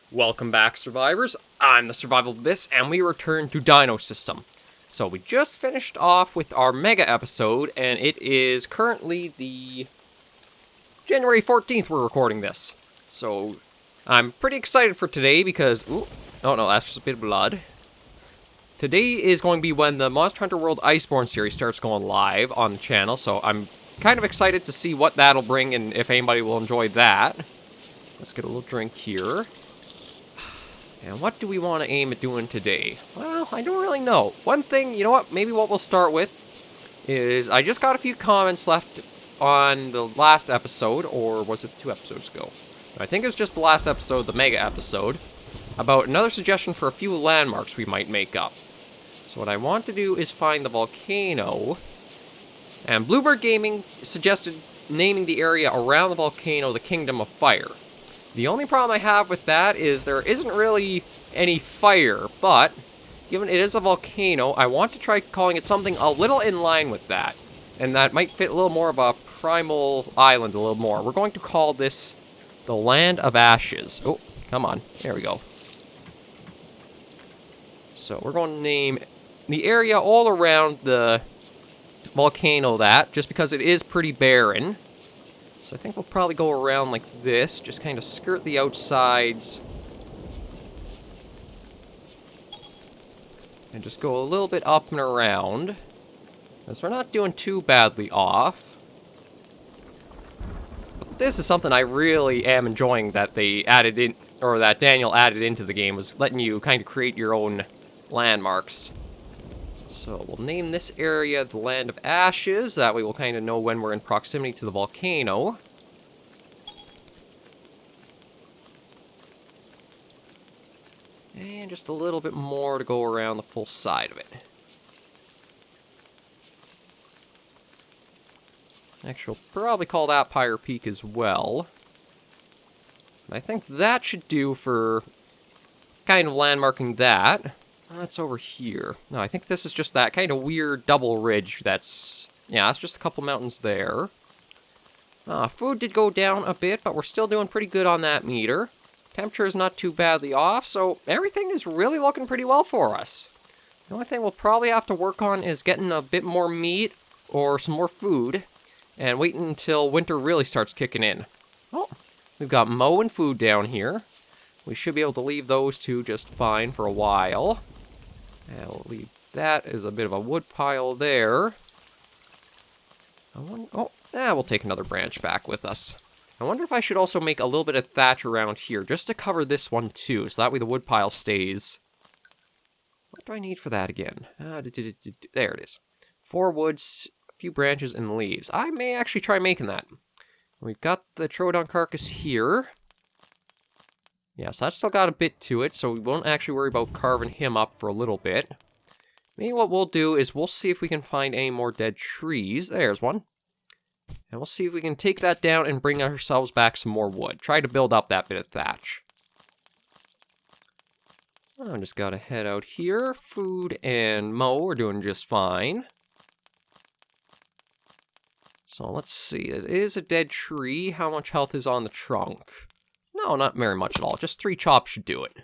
Welcome back, survivors. I'm the SurvivalVis, and we return to Dinosystem. So we just finished off with our mega episode, and it is currently the January 14th we're recording this. So I'm pretty excited for today because... Ooh, oh no, that's just a bit of blood. Today is going to be when the Monster Hunter World Iceborne series starts going live on the channel, so I'm kind of excited to see what that'll bring and if anybody will enjoy that. Let's get a little drink here. And what do we want to aim at doing today? Well, I don't really know. One thing, you know what, maybe what we'll start with is I just got a few comments left on the last episode, or was it 2 episodes ago? I think it was just the last episode, the mega episode, about another suggestion for a few landmarks we might make up. So what I want to do is find the volcano, and Bluebird Gaming suggested naming the area around the volcano the Kingdom of Fire. The only problem I have with that is there isn't really any fire, but given it is a volcano, I want to try calling it something a little in line with that. And that might fit a little more of a primal island a little more. We're going to call this the Land of Ashes. Oh, come on. There we go. So we're going to name the area all around the volcano that, just because it is pretty barren. So I think we'll probably go around like this, just kind of skirt the outsides. And just go a little bit up and around. Because we're not doing too badly off. But this is something I really am enjoying that they added in, or that Daniel added into the game, was letting you kind of create your own landmarks. So we'll name this area the Land of Ashes. That way we'll kind of know when we're in proximity to the volcano. And just a little bit more to go around the full side of it. Actually, we'll probably call that Pyre Peak as well. I think that should do for kind of landmarking that. That's over here. No, I think this is just that kind of weird double ridge that's... Yeah, it's just a couple mountains there. Food did go down a bit, but we're still doing pretty good on that meter. Temperature is not too badly off, so everything is really looking pretty well for us. The only thing we'll probably have to work on is getting a bit more meat or some more food, and waiting until winter really starts kicking in. Oh, we've got Mo and food down here. We should be able to leave those two just fine for a while. And we'll leave that as a bit of a wood pile there. We'll take another branch back with us. I wonder if I should also make a little bit of thatch around here, just to cover this one too, so that way the wood pile stays. What do I need for that again? There it is. 4 woods, a few branches, and leaves. I may actually try making that. We've got the Troodon carcass here. Yeah, so that's still got a bit to it, so we won't actually worry about carving him up for a little bit. Maybe what we'll do is we'll see if we can find any more dead trees. There's one. And we'll see if we can take that down and bring ourselves back some more wood. Try to build up that bit of thatch. I just gotta head out here. Food and Mo are doing just fine. So let's see. It is a dead tree. How much health is on the trunk? No, not very much at all. Just 3 chops should do it.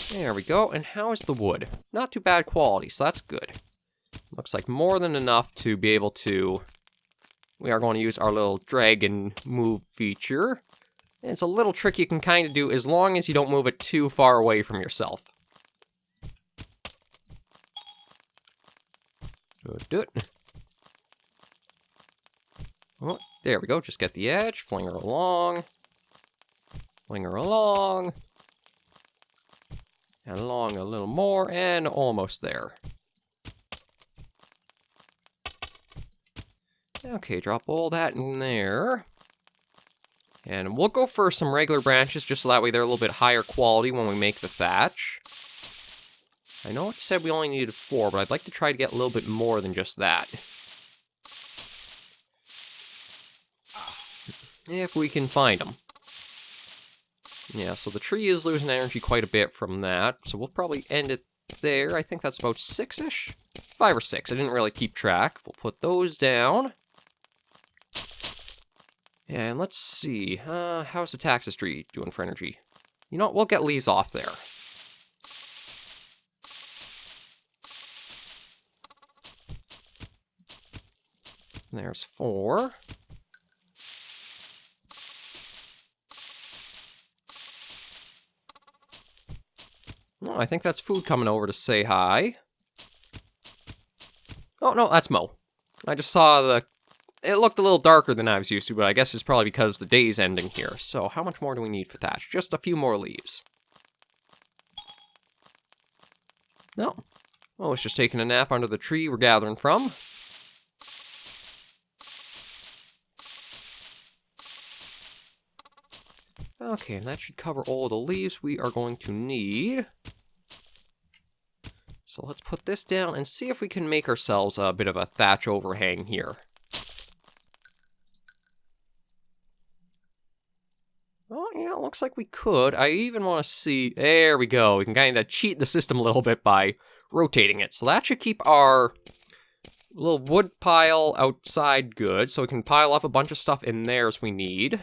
There we go. And how is the wood? Not too bad quality, so that's good. Looks like more than enough to be able to... We are going to use our little drag and move feature. And it's a little trick you can kind of do as long as you don't move it too far away from yourself. Do it. Oh, there we go. Just get the edge. Fling her along. Fling her along. And along a little more. And almost there. Okay, drop all that in there. And we'll go for some regular branches, just so that way they're a little bit higher quality when we make the thatch. I know it said we only needed 4, but I'd like to try to get a little bit more than just that. If we can find them. Yeah, so the tree is losing energy quite a bit from that, so we'll probably end it there. I think that's about 6-ish? 5 or 6, I didn't really keep track. We'll put those down. And let's see, how's the taxes tree doing for energy? You know what, we'll get leaves off there. There's 4. Oh, I think that's food coming over to say hi. Oh, no, that's Mo. I just saw it looked a little darker than I was used to, but I guess it's probably because the day's ending here. So how much more do we need for thatch? Just a few more leaves. No. Oh, it's just taking a nap under the tree we're gathering from. Okay, and that should cover all the leaves we are going to need. So let's put this down and see if we can make ourselves a bit of a thatch overhang here. Oh, yeah, it looks like we could. I even want to see... There we go. We can kind of cheat the system a little bit by rotating it. So that should keep our little wood pile outside good. So we can pile up a bunch of stuff in there as we need.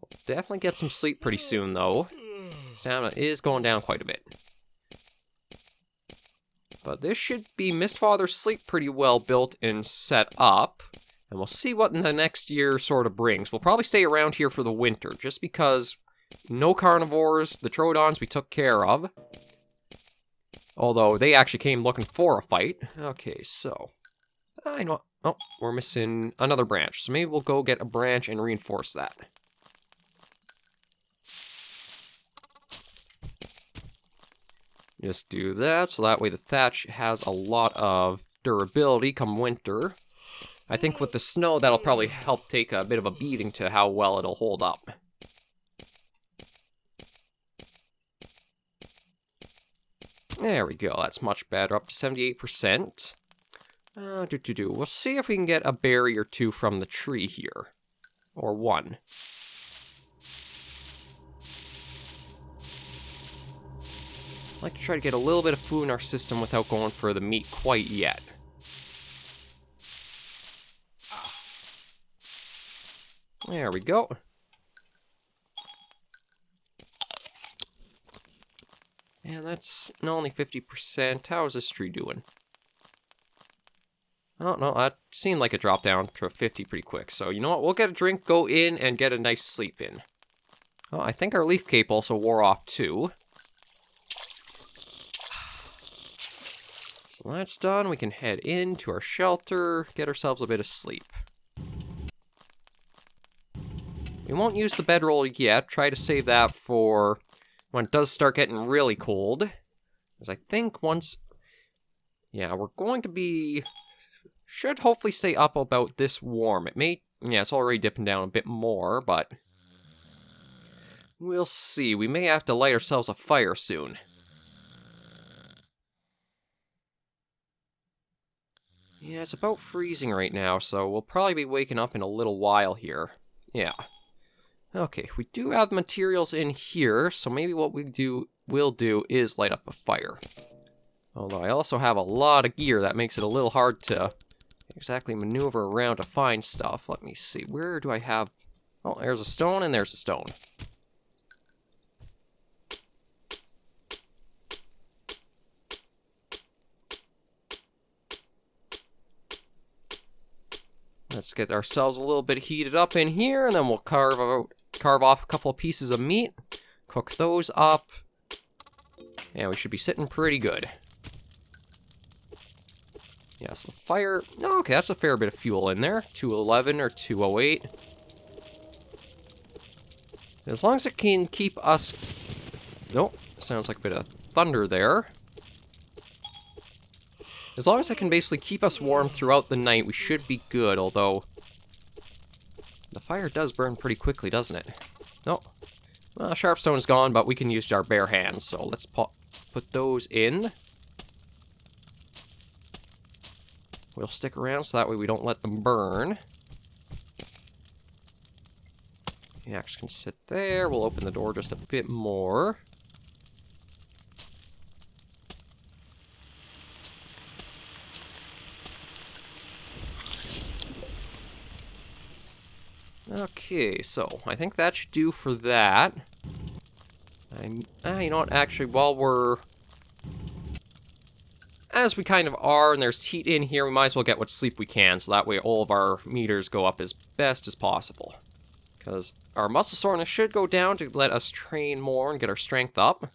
We'll definitely get some sleep pretty soon, though. Stamina is going down quite a bit. But this should be Mistfather's sleep pretty well built and set up. And we'll see what in the next year sort of brings. We'll probably stay around here for the winter, just because no carnivores, the Troodons we took care of. Although they actually came looking for a fight. Okay, so... I know... Oh, we're missing another branch. So maybe we'll go get a branch and reinforce that. Just do that, so that way the thatch has a lot of durability come winter. I think with the snow, that'll probably help take a bit of a beating to how well it'll hold up. There we go, that's much better, up to 78%. We'll see if we can get a berry or 2 from the tree here. Or 1. I'd like to try to get a little bit of food in our system without going for the meat quite yet. There we go. And that's only 50%. How is this tree doing? Oh, no, that seemed like it dropped down to 50 pretty quick. So, you know what? We'll get a drink, go in, and get a nice sleep in. Oh, I think our leaf cape also wore off, too. So that's done. We can head into our shelter, get ourselves a bit of sleep. We won't use the bedroll yet. Try to save that for when it does start getting really cold. Because I think once... Yeah, we're going to be... Should hopefully stay up about this warm. It may... Yeah, it's already dipping down a bit more, but... We'll see. We may have to light ourselves a fire soon. Yeah, it's about freezing right now, so we'll probably be waking up in a little while here. Yeah. Okay, we do have materials in here, so maybe what we'll do is light up a fire. Although I also have a lot of gear that makes it a little hard to exactly maneuver around to find stuff. Let me see, where do I have... Oh, there's a stone and there's a stone. Let's get ourselves a little bit heated up in here, and then we'll carve off a couple of pieces of meat, cook those up, and we should be sitting pretty good. Yes, the fire... Oh, okay, that's a fair bit of fuel in there. 211 or 208. As long as it can keep us... Nope, sounds like a bit of thunder there. As long as it can basically keep us warm throughout the night, we should be good, although... The fire does burn pretty quickly, doesn't it? No. Well, Sharpstone's gone, but we can use our bare hands, so let's put those in. We'll stick around so that way we don't let them burn. The axe can sit there. We'll open the door just a bit more. Okay, so I think that should do for that. You know what, actually, while we're... As we kind of are, and there's heat in here, we might as well get what sleep we can, so that way all of our meters go up as best as possible. Because our muscle soreness should go down to let us train more and get our strength up.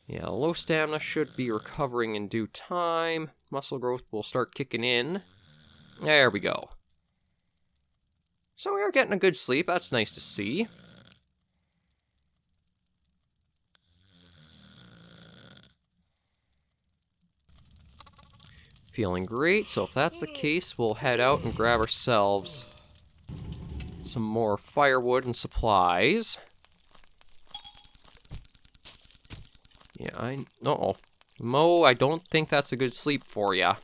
Yeah, low stamina should be recovering in due time. Muscle growth will start kicking in. There we go. So we are getting a good sleep. That's nice to see. Feeling great. So if that's the case, we'll head out and grab ourselves some more firewood and supplies. Yeah, uh-oh. Mo, I don't think that's a good sleep for ya.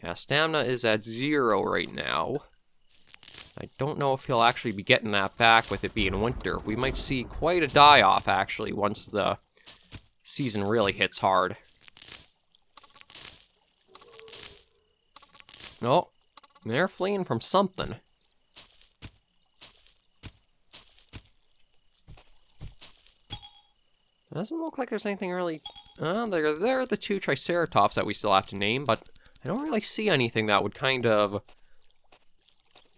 Yeah, stamina is at 0 right now. I don't know if he'll actually be getting that back with it being winter. We might see quite a die-off, actually, once the season really hits hard. Oh, they're fleeing from something. Doesn't look like there's anything really... there are the 2 Triceratops that we still have to name, but I don't really see anything that would kind of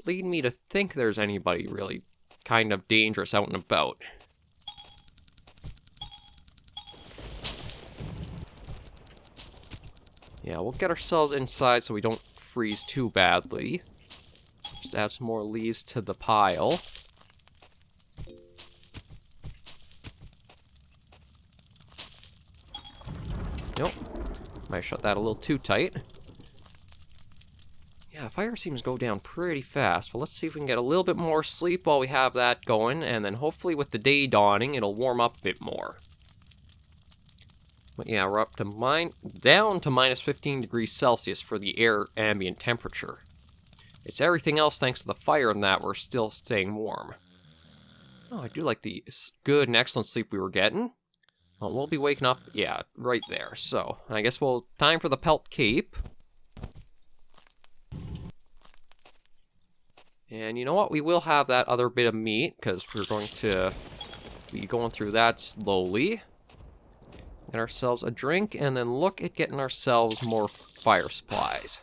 lead me to think there's anybody really kind of dangerous out and about. Yeah, we'll get ourselves inside so we don't freeze too badly. Just add some more leaves to the pile. Nope. Might shut that a little too tight. Yeah, fire seems to go down pretty fast. Well, let's see if we can get a little bit more sleep while we have that going, and then hopefully with the day dawning, it'll warm up a bit more. But yeah, we're up to down to minus 15 degrees Celsius for the air ambient temperature. It's everything else thanks to the fire and that we're still staying warm. Oh, I do like the good and excellent sleep we were getting. Well, we'll be waking up, yeah, right there. So, I guess time for the pelt cape. And you know what? We will have that other bit of meat, because we're going to be going through that slowly. Get ourselves a drink, and then look at getting ourselves more fire supplies.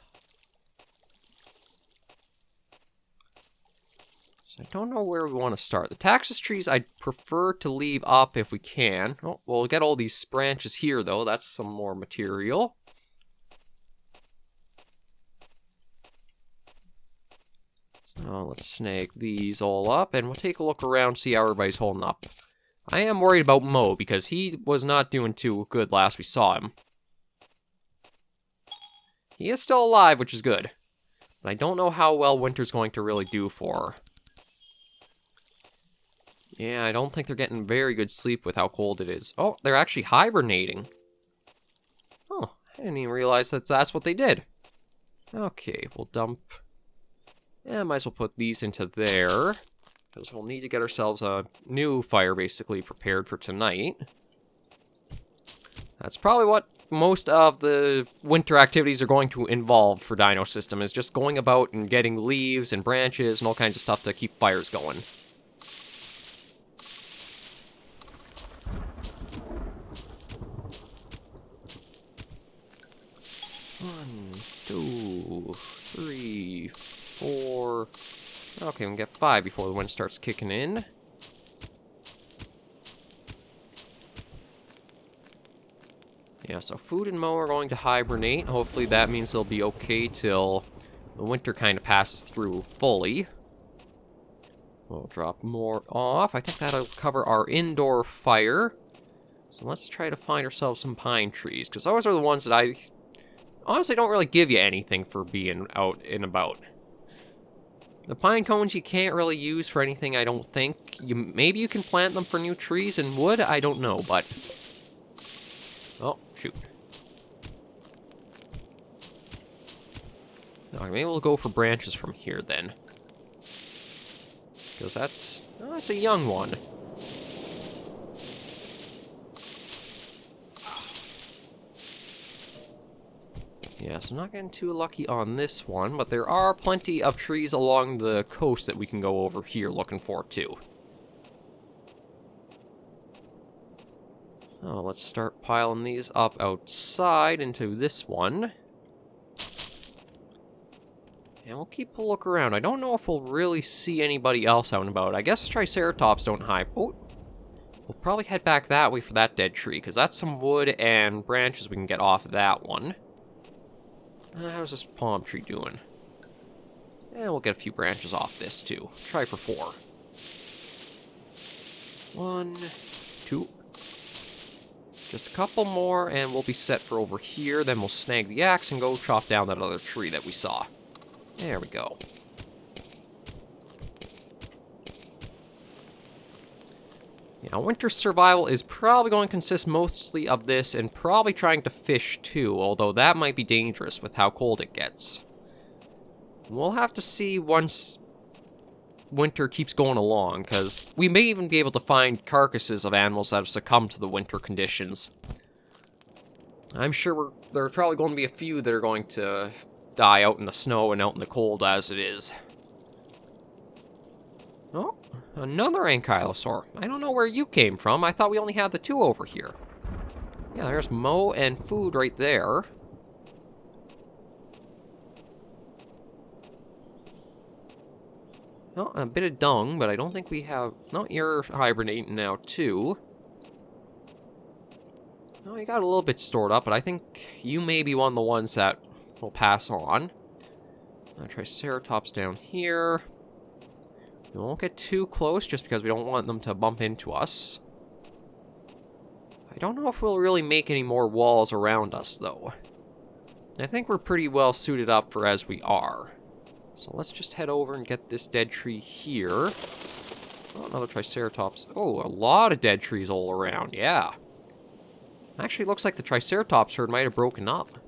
So I don't know where we want to start. The taxus trees I'd prefer to leave up if we can. Oh, we'll get all these branches here, though. That's some more material. So let's snag these all up, and we'll take a look around, see how everybody's holding up. I am worried about Mo, because he was not doing too good last we saw him. He is still alive, which is good. But I don't know how well winter's going to really do for her. Yeah, I don't think they're getting very good sleep with how cold it is. Oh, they're actually hibernating. Oh, I didn't even realize that's what they did. Okay, we'll dump... Yeah, might as well put these into there. Because we'll need to get ourselves a new fire, basically, prepared for tonight. That's probably what most of the winter activities are going to involve for Dinosystem, is just going about and getting leaves and branches and all kinds of stuff to keep fires going. One, 2, 3, 4... Okay, we can get 5 before the wind starts kicking in. Yeah, so food and Mo are going to hibernate. Hopefully that means they'll be okay till the winter kind of passes through fully. We'll drop more off. I think that'll cover our indoor fire. So let's try to find ourselves some pine trees, because those are the ones that I honestly don't really give you anything for being out and about. The pine cones you can't really use for anything, I don't think. Maybe you can plant them for new trees and wood, I don't know, but... Oh, shoot. Okay, maybe we'll go for branches from here, then. Because that's a young one. Yeah, so not getting too lucky on this one, but there are plenty of trees along the coast that we can go over here looking for, too. Oh, let's start piling these up outside into this one. And we'll keep a look around. I don't know if we'll really see anybody else out and about. I guess the Triceratops don't hide. Oh, we'll probably head back that way for that dead tree, because that's some wood and branches we can get off of that one. How's this palm tree doing? Yeah, we'll get a few branches off this, too. Try for 4. 1, 2. Just a couple more, and we'll be set for over here. Then we'll snag the axe and go chop down that other tree that we saw. There we go. Yeah, winter survival is probably going to consist mostly of this and probably trying to fish too, although that might be dangerous with how cold it gets. We'll have to see once winter keeps going along, because we may even be able to find carcasses of animals that have succumbed to the winter conditions. I'm sure there are probably going to be a few that are going to die out in the snow and out in the cold as it is. Oh, another ankylosaur. I don't know where you came from. I thought we only had the 2 over here. Yeah, there's Mo and food right there. Oh, a bit of dung, but I don't think we have... No, you're hibernating now, too. Oh, you got a little bit stored up, but I think you may be one of the ones that will pass on. Triceratops down here. We won't get too close, just because we don't want them to bump into us. I don't know if we'll really make any more walls around us, though. I think we're pretty well suited up for as we are. So let's just head over and get this dead tree here. Oh, another Triceratops. Oh, a lot of dead trees all around, yeah. Actually, looks like the Triceratops herd might have broken up.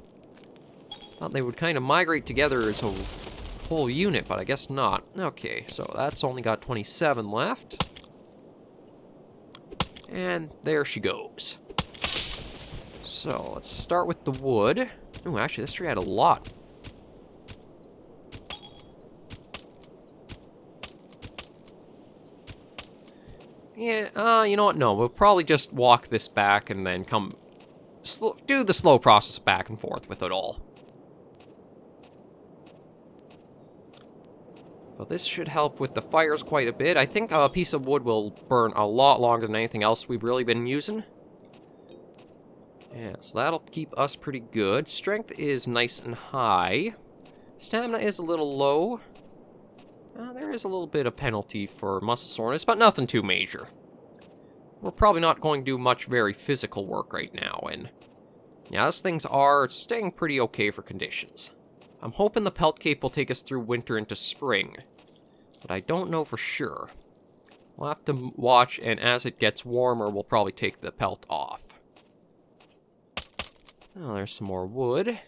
Thought they would kind of migrate together as a whole unit, but I guess not. Okay, so that's only got 27 left. And there she goes. So, let's start with the wood. Oh, actually, this tree had a lot. Yeah, you know what? No, we'll probably just walk this back and then do the slow process back and forth with it all. But this should help with the fires quite a bit. I think a piece of wood will burn a lot longer than anything else we've really been using. Yeah, so that'll keep us pretty good. Strength is nice and high. Stamina is a little low. There is a little bit of penalty for muscle soreness, but nothing too major. We're probably not going to do much very physical work right now, and yeah, as things are, it's staying pretty okay for conditions. I'm hoping the pelt cape will take us through winter into spring, but I don't know for sure. We'll have to watch, and as it gets warmer, we'll probably take the pelt off. Oh, there's some more wood.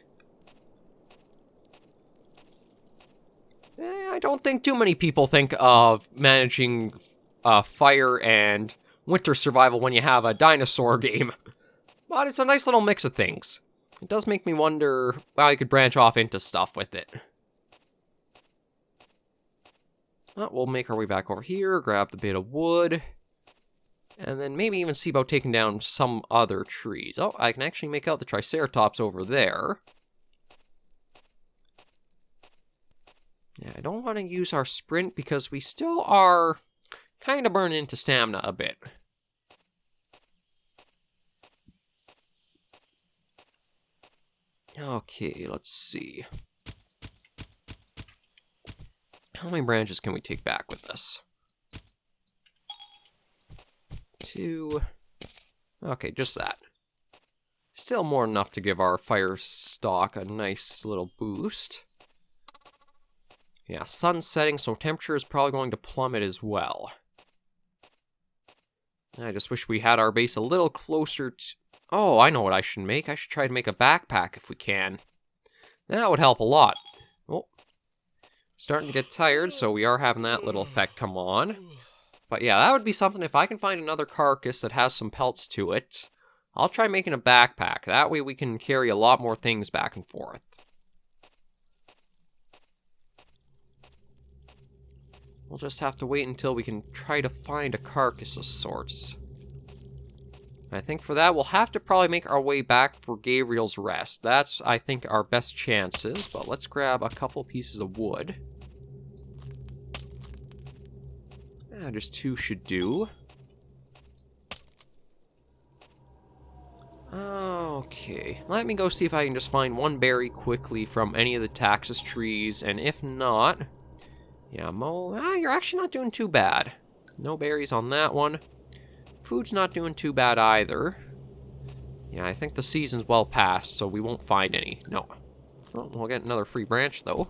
I don't think too many people think of managing fire and winter survival when you have a dinosaur game. But it's a nice little mix of things. It does make me wonder how you could branch off into stuff with it. Well, we'll make our way back over here, grab the bit of wood, and then maybe even see about taking down some other trees. Oh, I can actually make out the Triceratops over there. Yeah, I don't want to use our sprint because we still are kind of burning into stamina a bit. Okay, let's see. How many branches can we take back with us? 2. Okay, just that. Still more than enough to give our fire stock a nice little boost. Yeah, sun's setting, so temperature is probably going to plummet as well. I just wish we had our base a little closer to... Oh, I know what I should make. I should try to make a backpack if we can. That would help a lot. Oh, starting to get tired, so we are having that little effect come on. But yeah, that would be something. If I can find another carcass that has some pelts to it, I'll try making a backpack. That way we can carry a lot more things back and forth. We'll just have to wait until we can try to find a carcass of sorts. I think for that, we'll have to probably make our way back for Gabriel's rest. That's, I think, our best chances, but let's grab a couple pieces of wood. Just 2 should do. Okay, let me go see if I can just find 1 berry quickly from any of the taxus trees, and if not... Yeah, you're actually not doing too bad. No berries on that one. Food's not doing too bad either. Yeah, I think the season's well past, so we won't find any. No. Well, we'll get another free branch, though.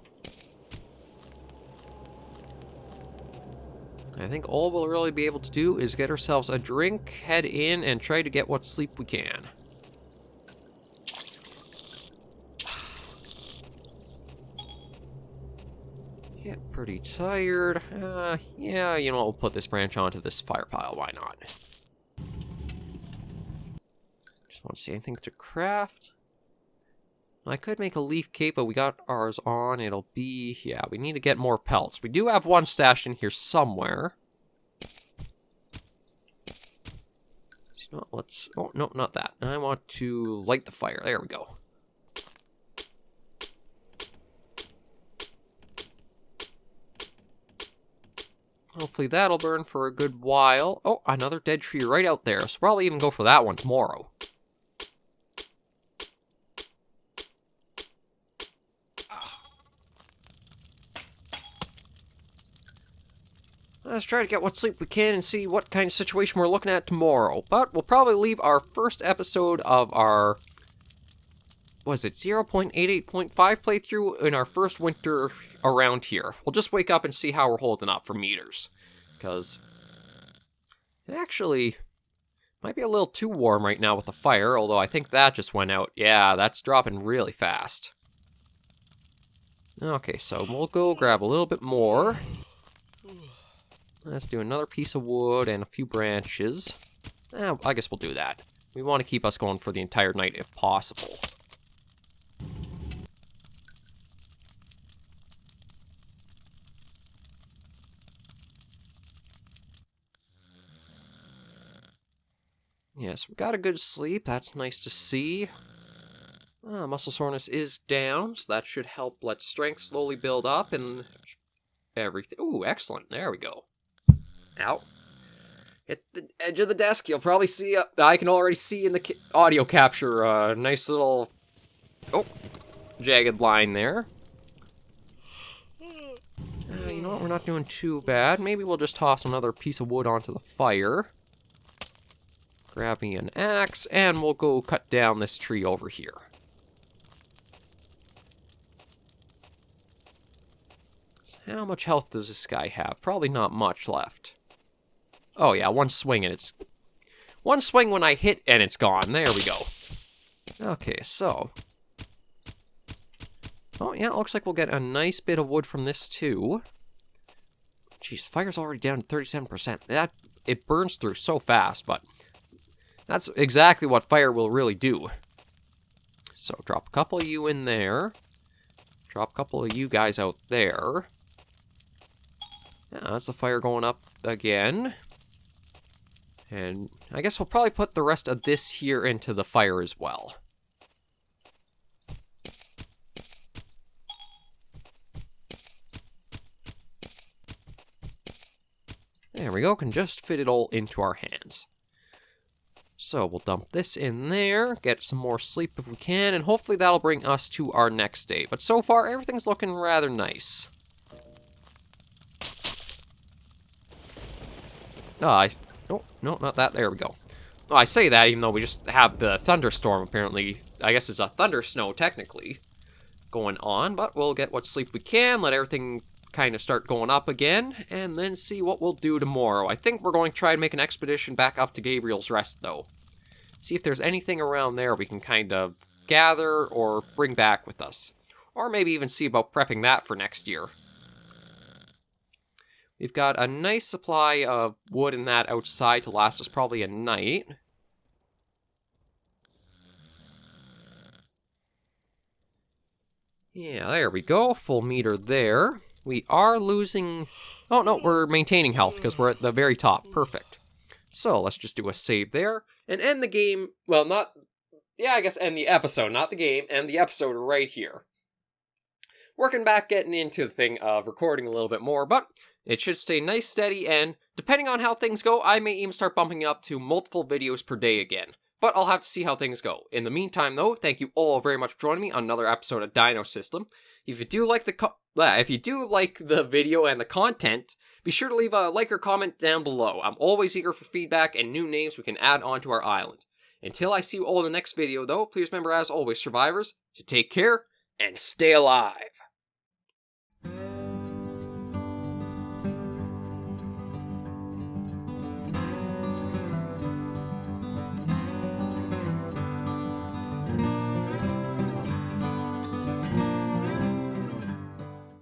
I think all we'll really be able to do is get ourselves a drink, head in, and try to get what sleep we can. Yeah, pretty tired. Yeah, you know, we'll put this branch onto this fire pile. Why not? Just want to see anything to craft. I could make a leaf cape, but we got ours on. It'll be... Yeah, we need to get more pelts. We do have 1 stashed in here somewhere. So let's... Oh, no, not that. I want to light the fire. There we go. Hopefully that'll burn for a good while. Oh, another dead tree right out there. So probably even go for that one tomorrow. Let's try to get what sleep we can and see what kind of situation we're looking at tomorrow. But we'll probably leave our first episode of our... Was it 0.88.5 playthrough in our first winter around here. We'll just wake up and see how we're holding up for meters. Because it actually might be a little too warm right now with the fire, although I think that just went out. Yeah, that's dropping really fast. Okay, so we'll go grab a little bit more. Let's do another piece of wood and a few branches. I guess we'll do that. We want to keep us going for the entire night if possible. Yes, we got a good sleep. That's nice to see. Muscle soreness is down, so that should help let strength slowly build up and everything. Ooh, excellent. There we go. Ow. Hit the edge of the desk. You'll probably see, I can already see in the audio capture a nice little, jagged line there. You know what? We're not doing too bad. Maybe we'll just toss another piece of wood onto the fire. Grab me an axe, and we'll go cut down this tree over here. So how much health does this guy have? Probably not much left. Oh yeah, one swing and it's... One swing when I hit and it's gone. There we go. Okay, so... Oh yeah, it looks like we'll get a nice bit of wood from this too. Jeez, fire's already down to 37%. It burns through so fast, but... That's exactly what fire will really do. So, drop a couple of you in there. Drop a couple of you guys out there. Yeah, that's the fire going up again. And I guess we'll probably put the rest of this here into the fire as well. There we go, can just fit it all into our hands. So we'll dump this in there, get some more sleep if we can, and hopefully that'll bring us to our next day. But so far, everything's looking rather nice. Oh, no, not that. There we go. Oh, I say that even though we just have the thunderstorm, apparently. I guess it's a thunder snow, technically, going on. But we'll get what sleep we can, let everything kind of start going up again, and then see what we'll do tomorrow. I think we're going to try and make an expedition back up to Gabriel's Rest, though. See if there's anything around there we can kind of gather or bring back with us. Or maybe even see about prepping that for next year. We've got a nice supply of wood and that outside to last us probably a night. Yeah, there we go. Full meter there. We are losing Oh, no, we're maintaining health because we're at the very top. Perfect. So, let's just do a save there and end the game. Well, not... Yeah, I guess end the episode, not the game. End the episode right here. Working back, getting into the thing of recording a little bit more, but it should stay nice, steady, and depending on how things go, I may even start bumping it up to multiple videos per day again. But I'll have to see how things go. In the meantime, though, thank you all very much for joining me on another episode of Dinosystem. If you do like the video and the content, be sure to leave a like or comment down below. I'm always eager for feedback and new names we can add onto our island. Until I see you all in the next video, though, please remember, as always, survivors, to take care and stay alive.